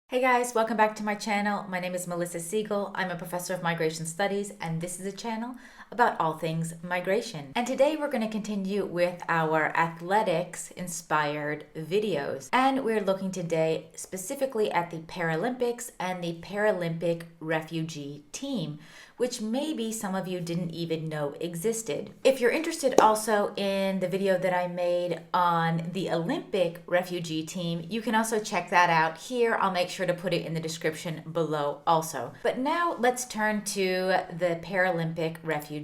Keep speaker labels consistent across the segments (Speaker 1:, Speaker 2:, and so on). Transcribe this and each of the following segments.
Speaker 1: Hey guys, welcome back to my channel. My name is Melissa Siegel. I'm a professor of migration studies, and this is a channel about all things migration. And today we're going to continue with our athletics inspired videos. And we're looking today specifically at the Paralympics and the Paralympic Refugee Team, which maybe some of you didn't even know existed. If you're interested also in the video that I made on the Olympic Refugee Team, you can also check that out here. I'll make sure to put it in the description below also. But now let's turn to the Paralympic Refugee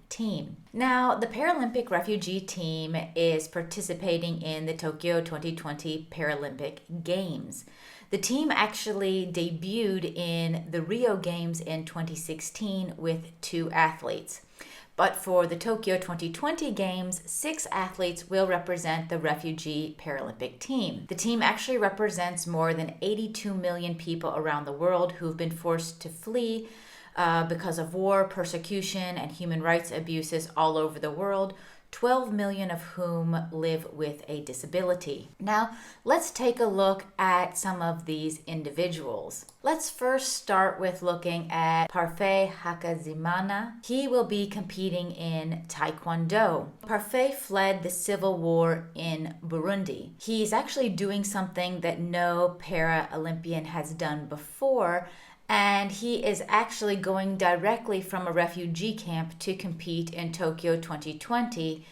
Speaker 1: Team. Now, the Paralympic Refugee Team is participating in the Tokyo 2020 Paralympic Games. The team actually debuted in the Rio Games in 2016 with 2 athletes. But for the Tokyo 2020 Games, 6 athletes will represent the Refugee Paralympic Team. The team actually represents more than 82 million people around the world who've been forced to flee because of war, persecution, and human rights abuses all over the world, 12 million of whom live with a disability. Now, let's take a look at some of these individuals. Let's first start with looking at Parfait Hakizimana. He will be competing in Taekwondo. Parfait fled the civil war in Burundi. He's actually doing something that no para-Olympian has done before, and he is actually going directly from a refugee camp to compete in Tokyo 2020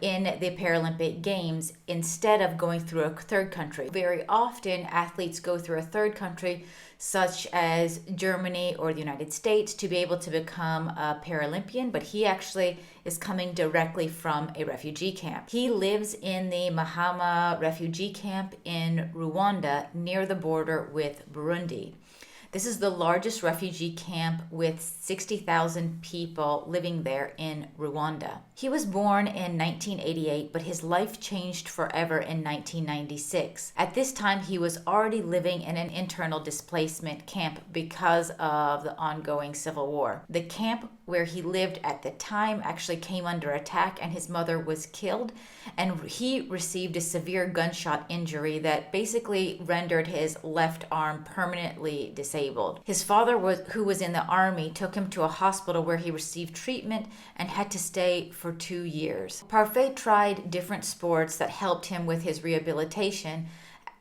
Speaker 1: in the Paralympic Games instead of going through a third country. Very often, athletes go through a third country, such as Germany or the United States, to be able to become a Paralympian, but he actually is coming directly from a refugee camp. He lives in the Mahama refugee camp in Rwanda, near the border with Burundi. This is the largest refugee camp with 60,000 people living there in Rwanda. He was born in 1988, but his life changed forever in 1996. At this time, he was already living in an internal displacement camp because of the ongoing civil war. The camp where he lived at the time actually came under attack, and his mother was killed, and he received a severe gunshot injury that basically rendered his left arm permanently disabled. His father, who was in the army, took him to a hospital where he received treatment and had to stay for 2 years. Parfait tried different sports that helped him with his rehabilitation,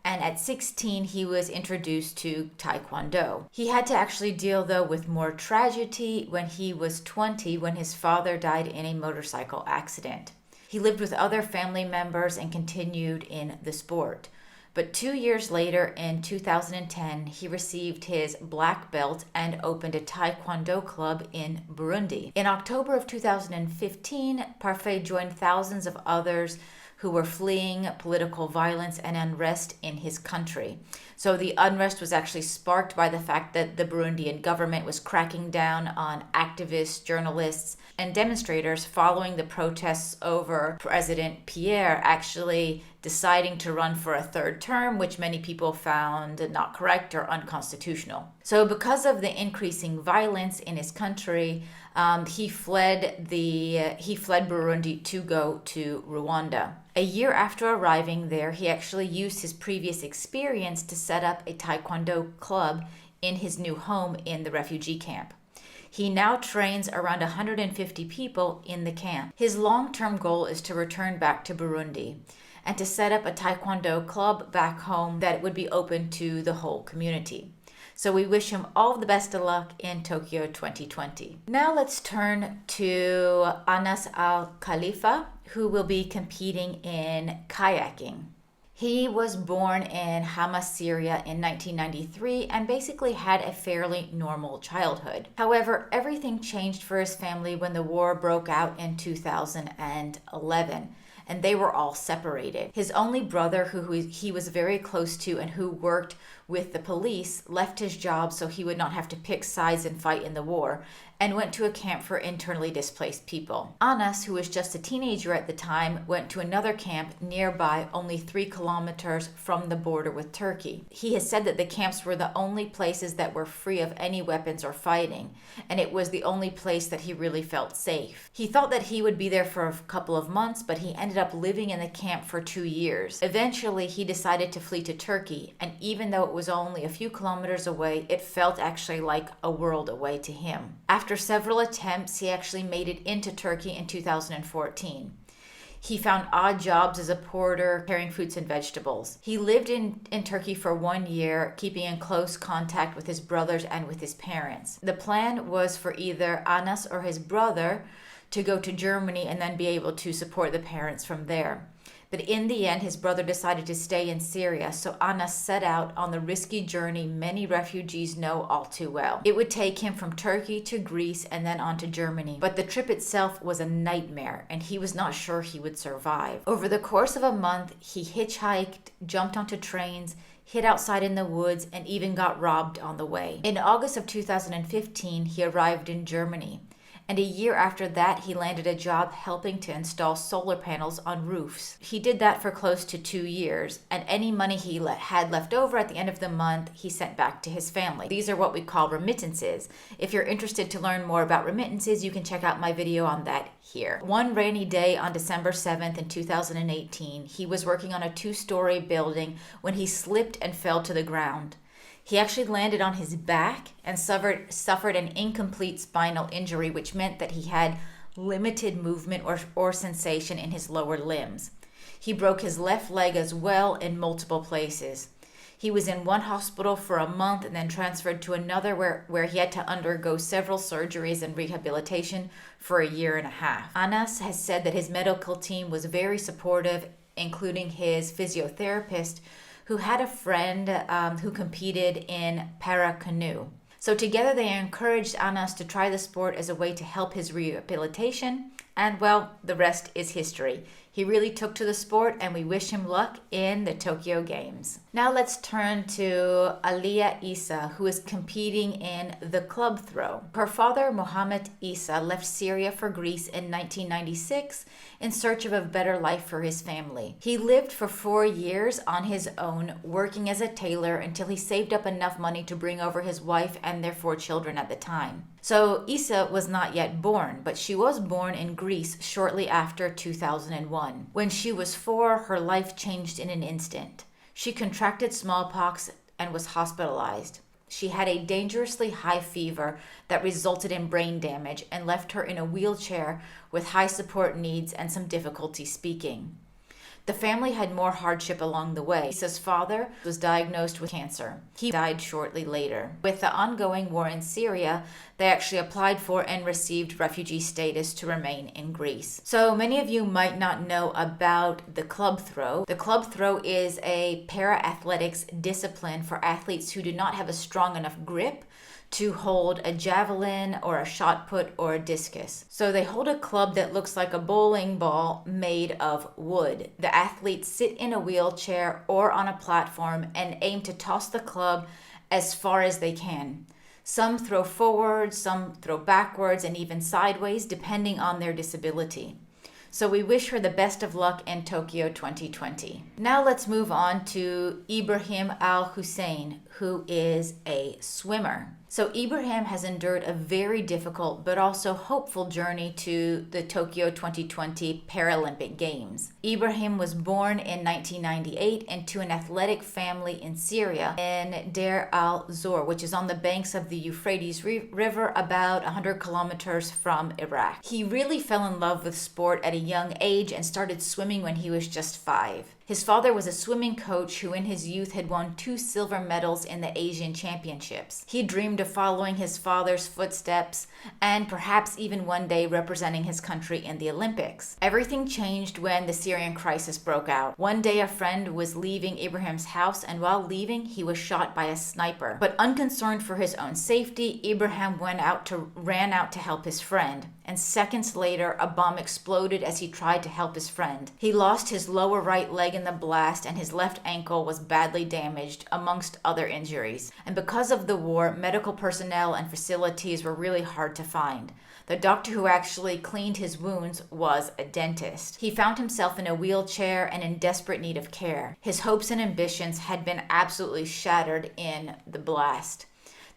Speaker 1: and at 16, he was introduced to Taekwondo. He had to actually deal, though, with more tragedy when he was 20, when his father died in a motorcycle accident. He lived with other family members and continued in the sport. But 2 years later, in 2010, he received his black belt and opened a Taekwondo club in Burundi. In October of 2015, Parfait joined thousands of others who were fleeing political violence and unrest in his country. So the unrest was actually sparked by the fact that the Burundian government was cracking down on activists, journalists, and demonstrators following the protests over President Pierre actually deciding to run for a third term, which many people found not correct or unconstitutional. So because of the increasing violence in his country, he fled Burundi to go to Rwanda. A year after arriving there, he actually used his previous experience to set up a Taekwondo club in his new home in the refugee camp. He now trains around 150 people in the camp. His long-term goal is to return back to Burundi and to set up a Taekwondo club back home that would be open to the whole community. So we wish him all the best of luck in Tokyo 2020. Now let's turn to Anas Al Khalifa, who will be competing in kayaking. He was born in Hama, Syria in 1993 and basically had a fairly normal childhood. However, everything changed for his family when the war broke out in 2011. And they were all separated. His only brother, who he was very close to and who worked with the police, left his job so he would not have to pick sides and fight in the war. and went to a camp for internally displaced people. Anas, who was just a teenager at the time, went to another camp nearby, only 3 kilometers from the border with Turkey. He has said that the camps were the only places that were free of any weapons or fighting, and it was the only place that he really felt safe. He thought that he would be there for a couple of months, but he ended up living in the camp for 2 years. Eventually, he decided to flee to Turkey, and even though it was only a few kilometers away, it felt actually like a world away to him. After several attempts, he actually made it into Turkey in 2014. He found odd jobs as a porter, carrying fruits and vegetables. He lived in Turkey for 1 year, keeping in close contact with his brothers and with his parents. The plan was for either Anas or his brother to go to Germany and then be able to support the parents from there. But in the end, his brother decided to stay in Syria, so Anas set out on the risky journey many refugees know all too well. It would take him from Turkey to Greece and then on to Germany. But the trip itself was a nightmare, and he was not sure he would survive. Over the course of a month, he hitchhiked, jumped onto trains, hid outside in the woods, and even got robbed on the way. In August of 2015, he arrived in Germany. And a year after that, he landed a job helping to install solar panels on roofs. He did that for close to 2 years, and any money he had left over at the end of the month, he sent back to his family. These are what we call remittances. If you're interested to learn more about remittances, you can check out my video on that here. One rainy day on December 7th in 2018, he was working on a 2-story building when he slipped and fell to the ground. He actually landed on his back and suffered an incomplete spinal injury, which meant that he had limited movement or sensation in his lower limbs. He broke his left leg as well in multiple places. He was in one hospital for a month and then transferred to another where he had to undergo several surgeries and rehabilitation for a year and a half. Anas has said that his medical team was very supportive, including his physiotherapist, who had a friend who competed in para canoe. So together they encouraged Anas to try the sport as a way to help his rehabilitation, and well, the rest is history. He really took to the sport, and we wish him luck in the Tokyo Games. Now let's turn to Alia Issa, who is competing in the club throw. Her father, Mohammed Issa, left Syria for Greece in 1996 in search of a better life for his family. He lived for 4 years on his own, working as a tailor until he saved up enough money to bring over his wife and their 4 children at the time. So Issa was not yet born, but she was born in Greece shortly after 2001. When she was 4, her life changed in an instant. She contracted smallpox and was hospitalized. She had a dangerously high fever that resulted in brain damage and left her in a wheelchair with high support needs and some difficulty speaking. The family had more hardship along the way. Issa's father was diagnosed with cancer. He died shortly later. With the ongoing war in Syria, they actually applied for and received refugee status to remain in Greece. So many of you might not know about the club throw. The club throw is a para-athletics discipline for athletes who do not have a strong enough grip to hold a javelin or a shot put or a discus. So they hold a club that looks like a bowling ball made of wood. The athletes sit in a wheelchair or on a platform and aim to toss the club as far as they can. Some throw forward, some throw backwards, and even sideways, depending on their disability. So we wish her the best of luck in Tokyo 2020. Now let's move on to Ibrahim Al Hussein, who is a swimmer. So Ibrahim has endured a very difficult but also hopeful journey to the Tokyo 2020 Paralympic Games. Ibrahim was born in 1998 into an athletic family in Syria in Deir al-Zor, which is on the banks of the Euphrates River about 100 kilometers from Iraq. He really fell in love with sport at a young age and started swimming when he was just 5. His father was a swimming coach who in his youth had won 2 silver medals in the Asian Championships. He dreamed of following his father's footsteps and perhaps even one day representing his country in the Olympics. Everything changed when the Syrian crisis broke out. One day a friend was leaving Ibrahim's house, and while leaving he was shot by a sniper. But unconcerned for his own safety, Ibrahim ran out to help his friend. And and seconds later, a bomb exploded as he tried to help his friend. He lost his lower right leg in the blast, and his left ankle was badly damaged, amongst other injuries. And because of the war, medical personnel and facilities were really hard to find. The doctor who actually cleaned his wounds was a dentist. He found himself in a wheelchair and in desperate need of care. His hopes and ambitions had been absolutely shattered in the blast.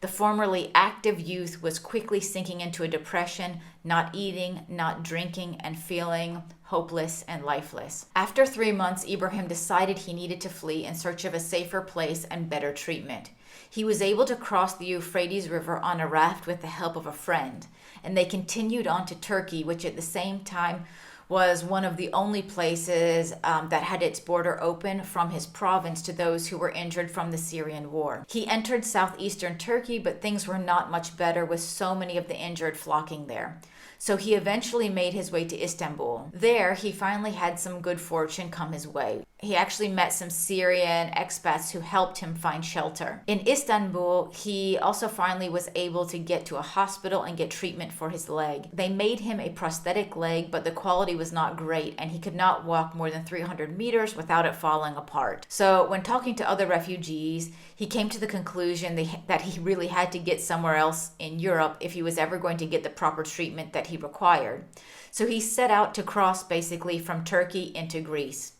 Speaker 1: The formerly active youth was quickly sinking into a depression, not eating, not drinking, and feeling hopeless and lifeless. After 3 months, Ibrahim decided he needed to flee in search of a safer place and better treatment. He was able to cross the Euphrates River on a raft with the help of a friend, and they continued on to Turkey, which at the same time was one of the only places that had its border open from his province to those who were injured from the Syrian war. He entered southeastern Turkey, but things were not much better with so many of the injured flocking there. So he eventually made his way to Istanbul. There, he finally had some good fortune come his way. He actually met some Syrian expats who helped him find shelter. In Istanbul, he also finally was able to get to a hospital and get treatment for his leg. They made him a prosthetic leg, but the quality was not great, and he could not walk more than 300 meters without it falling apart. So when talking to other refugees, he came to the conclusion that he really had to get somewhere else in Europe if he was ever going to get the proper treatment that he required. So he set out to cross basically from Turkey into Greece.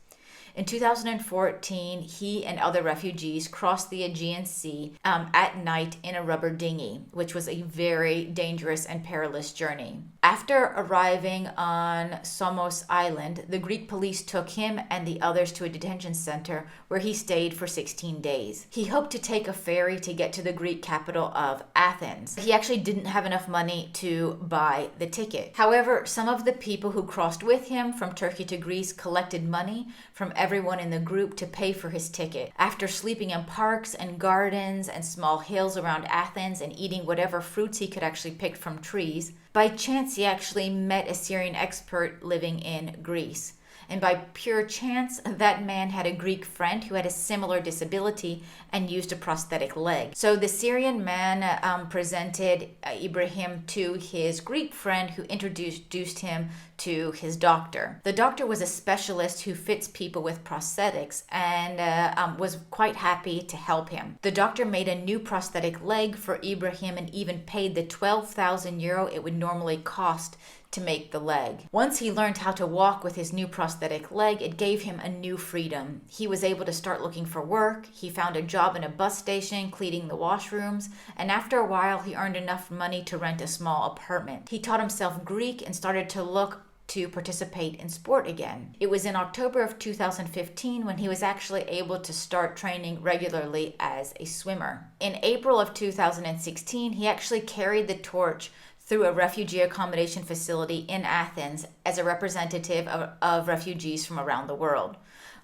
Speaker 1: In 2014, he and other refugees crossed the Aegean Sea at night in a rubber dinghy, which was a very dangerous and perilous journey. After arriving on Samos Island, the Greek police took him and the others to a detention center where he stayed for 16 days. He hoped to take a ferry to get to the Greek capital of Athens. He actually didn't have enough money to buy the ticket. However, some of the people who crossed with him from Turkey to Greece collected money from everyone in the group to pay for his ticket. After sleeping in parks and gardens and small hills around Athens and eating whatever fruits he could actually pick from trees, by chance he actually met a Syrian expert living in Greece. And by pure chance, that man had a Greek friend who had a similar disability and used a prosthetic leg. So the Syrian man presented Ibrahim to his Greek friend, who introduced him to his doctor. The doctor was a specialist who fits people with prosthetics and was quite happy to help him. The doctor made a new prosthetic leg for Ibrahim and even paid the 12,000 euro it would normally cost to make the leg. Once he learned how to walk with his new prosthetic leg, it gave him a new freedom. He was able to start looking for work. He found a job in a bus station, cleaning the washrooms, and after a while he earned enough money to rent a small apartment. He taught himself Greek and started to look to participate in sport again. It was in October of 2015 when he was actually able to start training regularly as a swimmer. In April of 2016, he actually carried the torch through a refugee accommodation facility in Athens as a representative of refugees from around the world.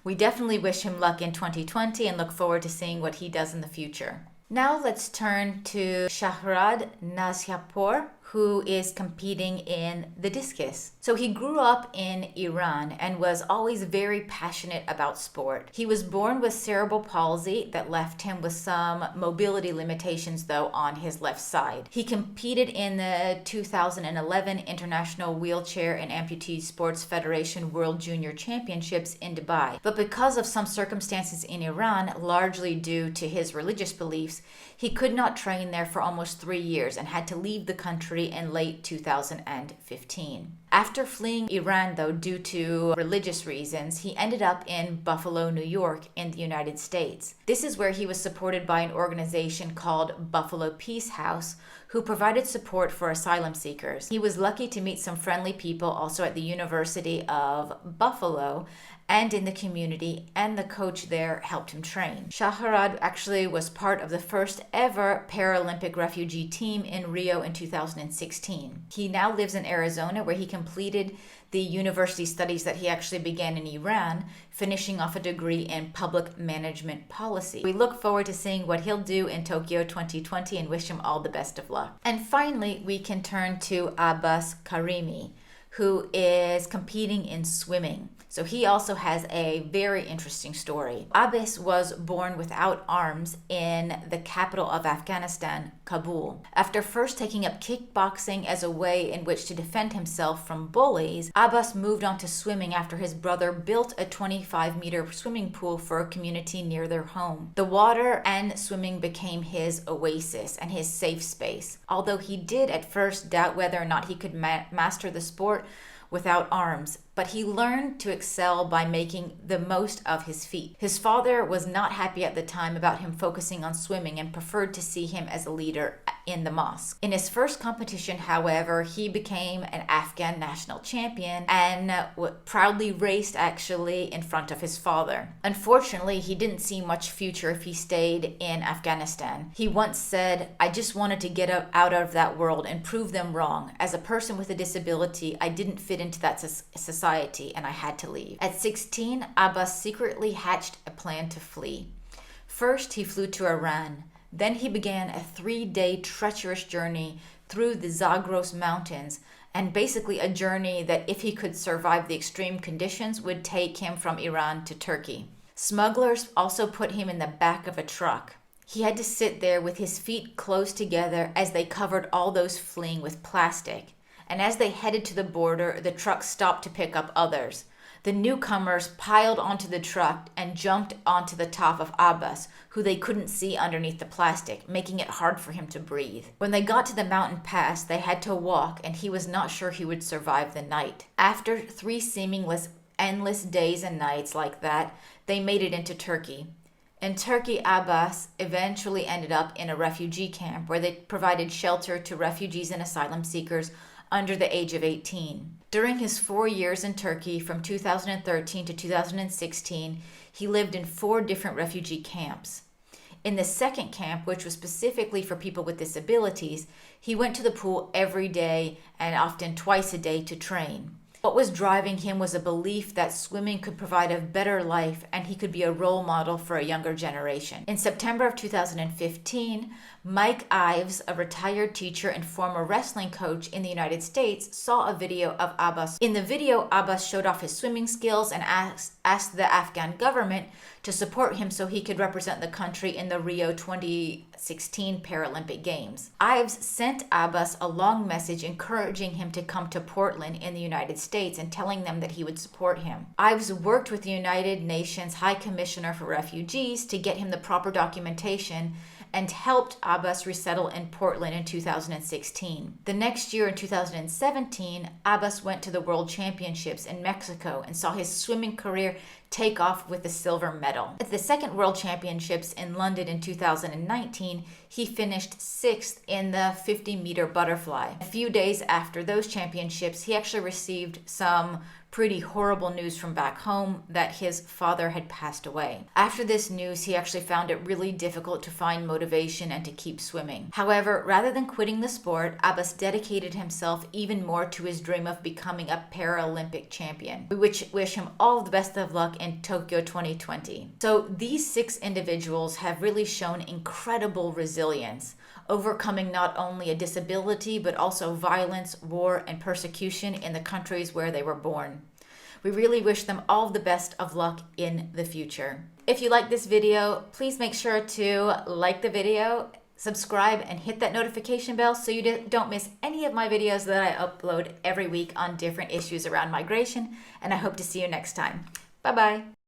Speaker 1: We definitely wish him luck in 2020 and look forward to seeing what he does in the future. Now let's turn to Shahrad Nasajpour, who is competing in the discus. So he grew up in Iran and was always very passionate about sport. He was born with cerebral palsy that left him with some mobility limitations, though, on his left side. He competed in the 2011 International Wheelchair and Amputee Sports Federation World Junior Championships in Dubai. But because of some circumstances in Iran, largely due to his religious beliefs, he could not train there for almost 3 years and had to leave the country in late 2015. After fleeing Iran, though, due to religious reasons, he ended up in Buffalo, New York, in the United States. This is where he was supported by an organization called Buffalo Peace House, who provided support for asylum seekers. He was lucky to meet some friendly people also at the University of Buffalo and in the community, and the coach there helped him train. Shahrad actually was part of the first ever Paralympic refugee team in Rio in 2016. He now lives in Arizona, where he completed the university studies that he actually began in Iran, finishing off a degree in public management policy. We look forward to seeing what he'll do in Tokyo 2020 and wish him all the best of luck. And finally, we can turn to Abbas Karimi, who is competing in swimming. So he also has a very interesting story. Abbas was born without arms in the capital of Afghanistan, Kabul. After first taking up kickboxing as a way in which to defend himself from bullies, Abbas moved on to swimming after his brother built a 25-meter swimming pool for a community near their home. The water and swimming became his oasis and his safe space. Although he did at first doubt whether or not he could master the sport without arms, but he learned to excel by making the most of his feat. His father was not happy at the time about him focusing on swimming and preferred to see him as a leader in the mosque. In his first competition, however, he became an Afghan national champion and proudly raced actually in front of his father. Unfortunately, he didn't see much future if he stayed in Afghanistan. He once said, "I just wanted to get out of that world and prove them wrong. As a person with a disability, I didn't fit into that society and I had to leave." At 16, Abbas secretly hatched a plan to flee. First, he flew to Iran. Then he began a 3-day treacherous journey through the Zagros Mountains, and basically a journey that, if he could survive the extreme conditions, would take him from Iran to Turkey. Smugglers also put him in the back of a truck. He had to sit there with his feet close together as they covered all those fleeing with plastic. And as they headed to the border, the truck stopped to pick up others. The newcomers piled onto the truck and jumped onto the top of Abbas, who they couldn't see underneath the plastic, making it hard for him to breathe. When they got to the mountain pass, they had to walk, and he was not sure he would survive the night. After 3 seemingly endless days and nights like that, they made it into Turkey. In Turkey, Abbas eventually ended up in a refugee camp where they provided shelter to refugees and asylum seekers under the age of 18. During his 4 years in Turkey, from 2013 to 2016, he lived in 4 different refugee camps. In the second camp, which was specifically for people with disabilities, he went to the pool every day and often twice a day to train. What was driving him was a belief that swimming could provide a better life and he could be a role model for a younger generation. In September of 2015, Mike Ives, a retired teacher and former wrestling coach in the United States, saw a video of Abbas. In the video, Abbas showed off his swimming skills and asked the Afghan government to support him so he could represent the country in the Rio 2016 Paralympic Games. Ives sent Abbas a long message encouraging him to come to Portland in the United States and telling them that he would support him. Ives worked with the United Nations High Commissioner for Refugees to get him the proper documentation and helped Abbas resettle in Portland in 2016. The next year, in 2017, Abbas went to the World Championships in Mexico and saw his swimming career take off with a silver medal. At the second World Championships in London in 2019, he finished 6th in the 50-meter butterfly. A few days after those championships, he actually received some pretty horrible news from back home that his father had passed away. After this news, he actually found it really difficult to find motivation and to keep swimming. However, rather than quitting the sport, Abbas dedicated himself even more to his dream of becoming a Paralympic champion. We wish him all the best of luck in Tokyo 2020. So these 6 individuals have really shown incredible resilience, overcoming not only a disability, but also violence, war, and persecution in the countries where they were born. We really wish them all the best of luck in the future. If you like this video, please make sure to like the video, subscribe, and hit that notification bell so you don't miss any of my videos that I upload every week on different issues around migration, and I hope to see you next time. Bye-bye.